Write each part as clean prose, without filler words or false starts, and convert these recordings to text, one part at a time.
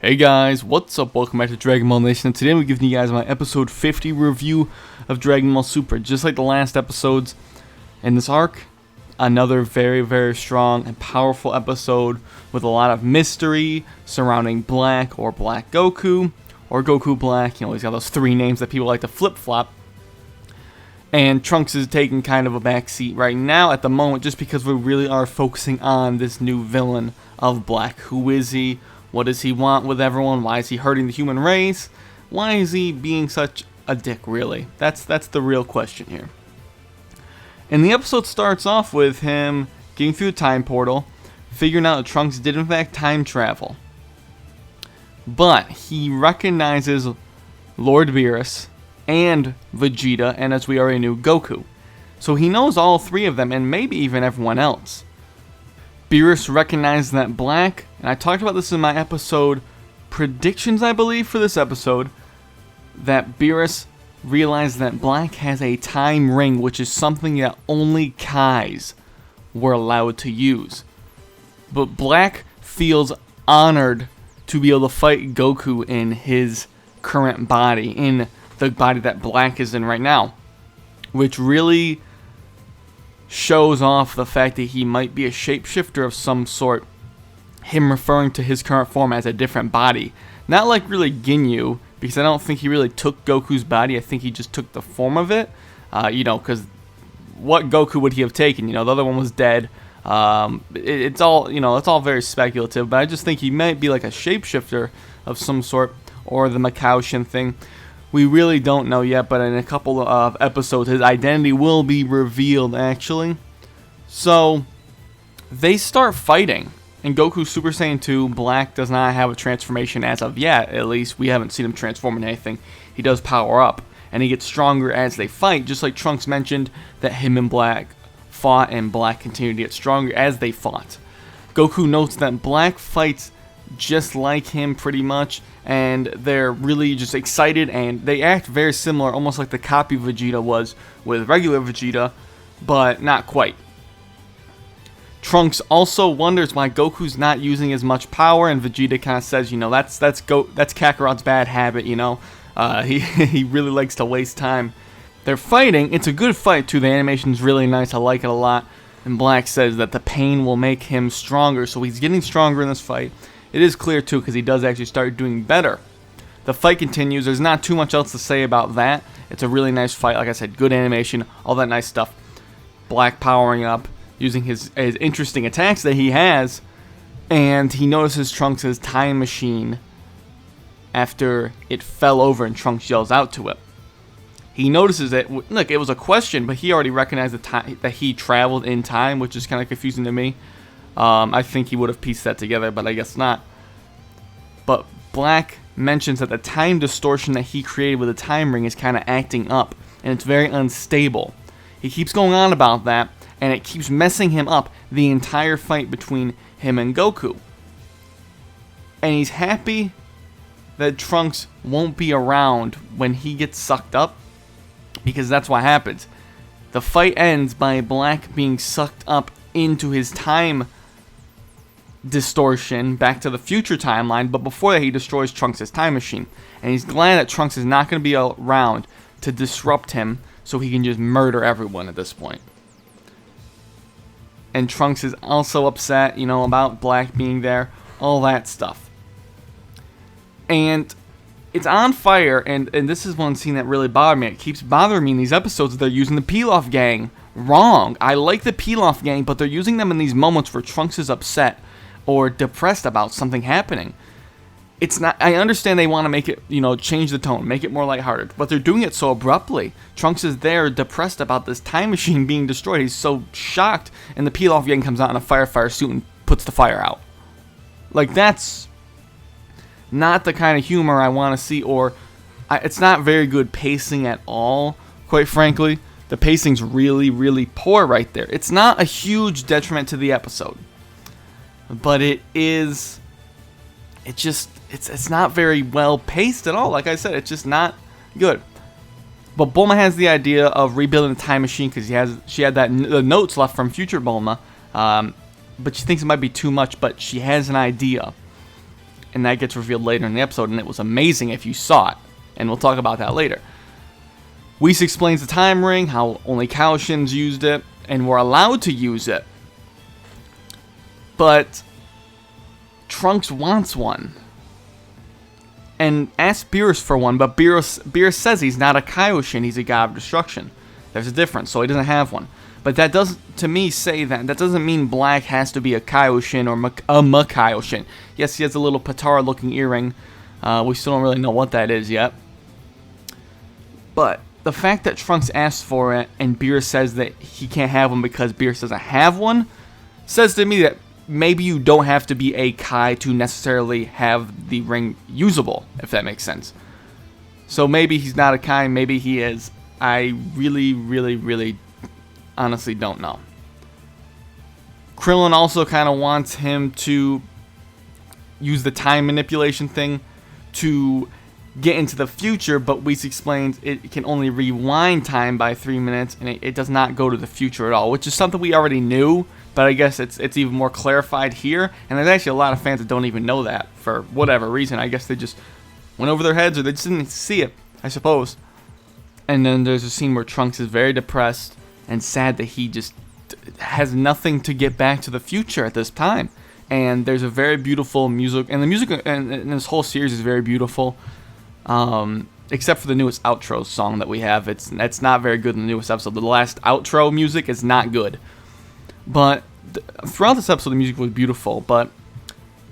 Hey guys, what's up? Welcome back to Dragon Ball Nation, and today we're giving you guys my episode 50 review of Dragon Ball Super. Just like the last episodes in this arc, another very strong and powerful episode with a lot of mystery surrounding Black or Black Goku, or Goku Black. You know, he's got those three names that people like to flip-flop. And Trunks is taking kind of a backseat right now at the moment just because we really are focusing on this new villain of Black. Who is he? What does he want with everyone? Why is he hurting the human race? Why is he being such a dick, really? That's the real question here. And the episode starts off with him getting through the time portal, figuring out that Trunks did in fact time travel. But he recognizes Lord Beerus and Vegeta, and as we already knew, Goku. So he knows all three of them, and maybe even everyone else. Beerus recognized that Black, and I talked about this in my episode predictions, I believe, for this episode, that Beerus realized that Black has a time ring, which is something that only Kais were allowed to use. But Black feels honored to be able to fight Goku in his current body, in the body that Black is in right now, which really shows off the fact that he might be a shapeshifter of some sort, him referring to his current form as a different body. Not like really Ginyu, because I don't think he really took Goku's body. I think he just took the form of it, because what Goku would he have taken? The other one was dead. It's all, it's all very speculative, but I just think he might be like a shapeshifter of some sort, or the Macau Shin thing. We really don't know yet, but in a couple of episodes, his identity will be revealed, actually. So, they start fighting, and Goku Super Saiyan 2, Black does not have a transformation as of yet, at least. We haven't seen him transform into anything. He does power up, and he gets stronger as they fight, just like Trunks mentioned that him and Black fought, and Black continued to get stronger as they fought. Goku notes that Black fights just like him pretty much, and they're really just excited, and they act very similar, almost like the copy Vegeta was with regular Vegeta, but not quite. Trunks also wonders why Goku's not using as much power, and Vegeta kind of says, that's Kakarot's bad habit, he really likes to waste time. They're fighting. It's a good fight too. The animation's really nice. I like it a lot. And Black says that the pain will make him stronger, so he's getting stronger in this fight. It is clear, too, because he does actually start doing better. The fight continues. There's not too much else to say about that. It's a really nice fight. Like I said, good animation, all that nice stuff. Black powering up, using his interesting attacks that he has, and he notices Trunks' time machine after it fell over and Trunks yells out to it. He notices it. Look, it was a question, but he already recognized that he traveled in time, which is kind of confusing to me. I think he would have pieced that together, but I guess not. But Black mentions that the time distortion that he created with the time ring is kind of acting up, and it's very unstable. He keeps going on about that, and it keeps messing him up the entire fight between him and Goku. And he's happy that Trunks won't be around when he gets sucked up, because that's what happens. The fight ends by Black being sucked up into his time distortion back to the future timeline, but before that he destroys Trunks' time machine, and he's glad that Trunks is not going to be around to disrupt him, so he can just murder everyone at this point. And Trunks is also upset, about Black being there, all that stuff. And it's on fire, and this is one scene that really bothered me. It keeps bothering me in these episodes that they're using the Pilaf gang wrong. I like the Pilaf gang, but they're using them in these moments where Trunks is upset or depressed about something happening. It's not. I understand they want to make it, change the tone, make it more lighthearted, but they're doing it so abruptly. Trunks is there depressed about this time machine being destroyed. He's so shocked, and the Pilaf gang comes out in a firefighter suit and puts the fire out. Like, that's not the kind of humor I want to see, or it's not very good pacing at all, quite frankly. The pacing's really poor right there. It's not a huge detriment to the episode, but it is. It's not very well paced at all. Like I said, it's just not good. But Bulma has the idea of rebuilding the time machine because she had the notes left from future Bulma, but she thinks it might be too much. But she has an idea, and that gets revealed later in the episode, and it was amazing if you saw it, and we'll talk about that later. Whis explains the time ring, how only Kaioshins used it, and were allowed to use it. But Trunks wants one. And asks Beerus for one, but Beerus says he's not a Kaioshin, he's a god of destruction. There's a difference, so he doesn't have one. But that doesn't, to me, say that. That doesn't mean Black has to be a Kaioshin or a Makaioshin. Yes, he has a little Patara-looking earring. We still don't really know what that is yet. But the fact that Trunks asked for it and Beerus says that he can't have one because Beerus doesn't have one says to me that maybe you don't have to be a Kai to necessarily have the ring usable, if that makes sense. So maybe he's not a Kai, maybe he is. I really honestly don't know. Krillin also kind of wants him to use the time manipulation thing to get into the future, but Whis explains it can only rewind time by 3 minutes, and it does not go to the future at all, which is something we already knew, but I guess it's even more clarified here, and there's actually a lot of fans that don't even know that for whatever reason. I guess they just went over their heads, or they just didn't see it, I suppose. And then there's a scene where Trunks is very depressed and sad that he just has nothing to get back to the future at this time. And there's a very beautiful music, and the music in this whole series is very beautiful, except for the newest outro song that we have. It's not very good in the newest episode. The last outro music is not good. But throughout this episode, the music was beautiful. But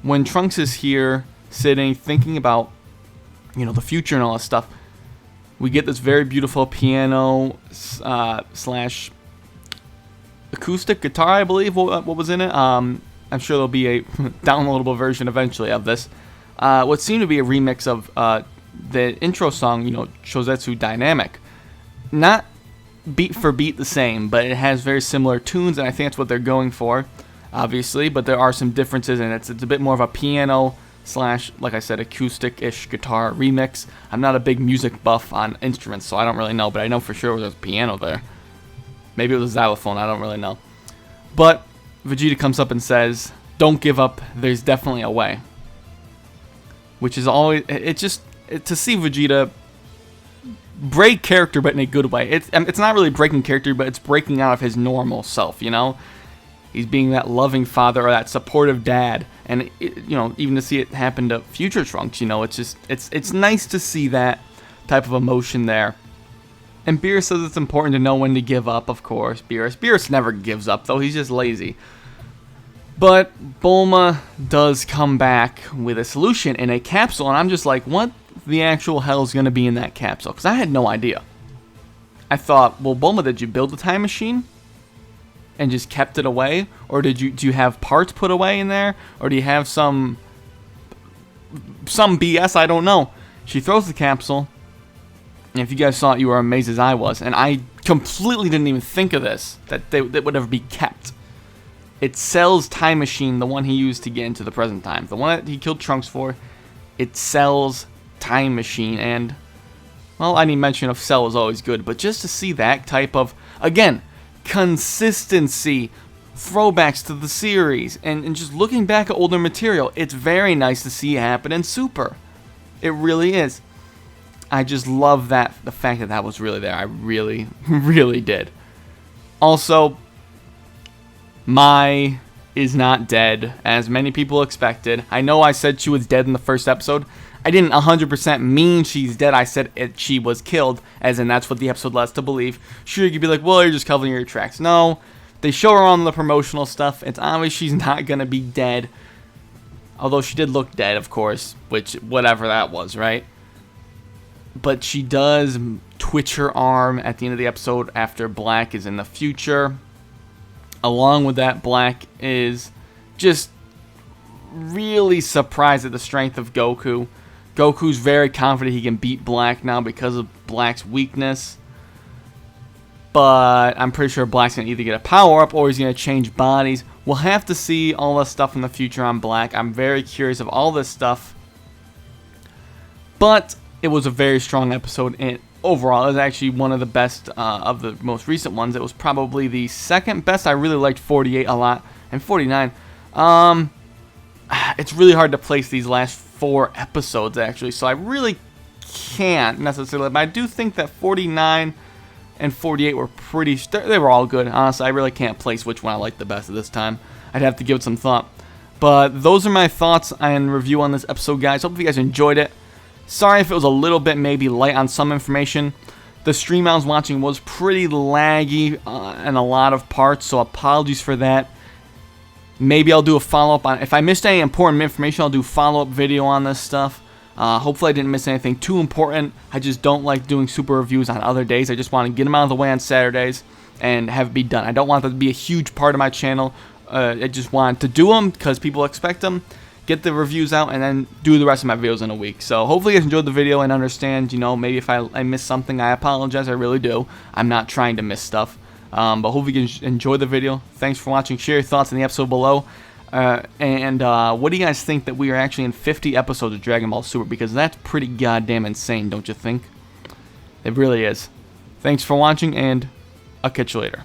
when Trunks is here, sitting, thinking about, the future and all that stuff, we get this very beautiful piano slash acoustic guitar, I believe, what was in it. I'm sure there'll be a downloadable version eventually of this. What seemed to be a remix of the intro song, Chozetsu Dynamic. Not beat for beat the same, but it has very similar tunes, and I think that's what they're going for, obviously. But there are some differences, and it's a bit more of a piano slash, like I said, acoustic-ish guitar remix. I'm not a big music buff on instruments, so I don't really know, but I know for sure there's a piano there. Maybe it was a xylophone, I don't really know. But Vegeta comes up and says, "Don't give up, there's definitely a way." Which is always, to see Vegeta break character, but in a good way. It's not really breaking character, but it's breaking out of his normal self, He's being that loving father or that supportive dad. And, even to see it happen to future Trunks, it's nice to see that type of emotion there. And Beerus says it's important to know when to give up, of course. Beerus never gives up, though. He's just lazy. But Bulma does come back with a solution in a capsule, and I'm just like, what the actual hell is going to be in that capsule? Because I had no idea. I thought, well, Bulma, did you build the time machine and just kept it away? Or do you have parts put away in there? Or do you have some BS? I don't know. She throws the capsule. And if you guys saw it, you were amazed as I was. And I completely didn't even think of this, that would ever be kept. It's Cell's time machine, the one he used to get into the present time. The one that he killed Trunks for. It's Cell's time machine. And, well, any mention of Cell is always good. But just to see that type of, again, consistency, throwbacks to the series, and just looking back at older material, it's very nice to see it happen in Super. It really is. I just love the fact that was really there. I really, really did. Also, Mai is not dead, as many people expected. I know I said she was dead in the first episode. I didn't 100% mean she's dead. I said she was killed, as in that's what the episode led us to believe. Sure, you could be like, well, you're just covering your tracks. No, they show her on the promotional stuff. It's obvious she's not going to be dead. Although she did look dead, of course, which, whatever that was, right? But she does twitch her arm at the end of the episode after Black is in the future. Along with that, Black is just really surprised at the strength of Goku. Goku's very confident he can beat Black now because of Black's weakness. But I'm pretty sure Black's going to either get a power-up or he's going to change bodies. We'll have to see all this stuff in the future on Black. I'm very curious of all this stuff. But it was a very strong episode, and overall, it was actually one of the best of the most recent ones. It was probably the second best. I really liked 48 a lot, and 49. It's really hard to place these last 4 episodes, actually. So I really can't necessarily, but I do think that 49 and 48 were they were all good. Honestly, I really can't place which one I like the best at this time. I'd have to give it some thought. But those are my thoughts and review on this episode, guys. Hope you guys enjoyed it. Sorry if it was a little bit maybe light on some information. The stream I was watching was pretty laggy in a lot of parts, so apologies for that. Maybe I'll do a follow-up on, if I missed any important information, I'll do a follow-up video on this stuff. Hopefully I didn't miss anything too important. I just don't like doing super reviews on other days. I just want to get them out of the way on Saturdays and have it be done. I don't want that to be a huge part of my channel. I just want to do them because people expect them. Get the reviews out and then do the rest of my videos in a week. So hopefully you guys enjoyed the video and understand, you know, maybe if I missed something, I apologize. I really do. I'm not trying to miss stuff. But hopefully you can enjoy the video. Thanks for watching. Share your thoughts in the episode below. And what do you guys think that we are actually in 50 episodes of Dragon Ball Super? Because that's pretty goddamn insane, don't you think? It really is. Thanks for watching, and I'll catch you later.